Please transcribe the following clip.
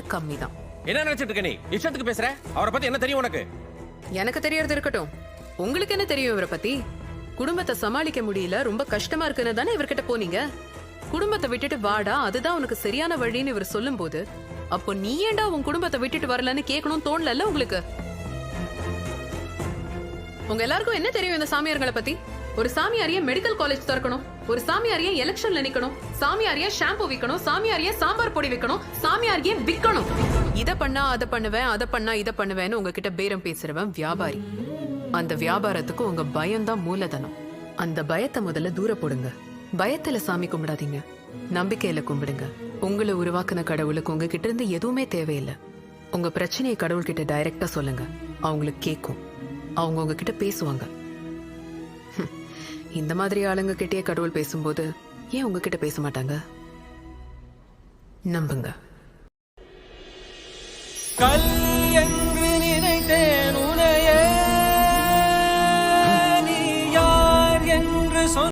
விட கம்மி தான். என்ன நினைச்சிட்டு இருக்க நீ? இஷ்டத்துக்கு பேசுற. அவரை பத்தி என்ன தெரியும் உனக்கு? எனக்கு தெரியறது இருக்கட்டும், உங்களுக்கு என்ன தெரியும் இவரை பத்தி? குடும்பத்தை சமாளிக்க முடியல, ரொம்ப கஷ்டமா இருக்குன்னு தானே இவர்கிட்ட போனீங்க. குடும்பத்தை விட்டுட்டு வாடா, அதுதான் உனக்கு சரியான வழின்னு இவர் சொல்லும் போது, அப்போ நீ ஏண்டா உன் குடும்பத்தை விட்டுட்டு வரலன்னு கேட்கணும் தோணல உங்களுக்கு? உங்க எல்லாருக்கும் என்ன தெரியும் இந்த சாமியார்களை பத்தி? ஒரு சாமியாரிய மெடிக்கல் காலேஜ் திறக்கணும், ஒரு சாமியாரிய எலெக்ஷன்ல நிக்கணும், சாமியாரிய ஷாம்பு விற்கணும், சாமியாரிய சாம்பார் பொடி விற்கணும், சாமியாரிய விற்கணும். இத பண்ணா அதை பண்ணுவேன், அதை பண்ணா இதை பண்ணுவேன்னு உங்ககிட்ட பேரம் பேசுறவன் வியாபாரி. அந்த வியாபாரத்துக்கு உங்க பயம்தான் மூலதனம். அந்த பயத்தை முதல்ல தூர போடுங்க. பயத்துல சாமி கும்பிடாதீங்க, நம்பிக்கையில கும்பிடுங்க. உங்களை உருவாக்குன கடவுளுக்கு உங்ககிட்ட இருந்து எதுவுமே தேவையில்லை. உங்க பிரச்சனையை கடவுள்கிட்ட டைரக்டா சொல்லுங்க, அவங்களுக்கு கேட்கும், அவங்க உங்ககிட்ட பேசுவாங்க. இந்த மாதிரி ஆளுங்க கிட்டே கடவுள் பேசும்போது ஏன் உங்ககிட்ட பேச மாட்டாங்க? நம்புங்க.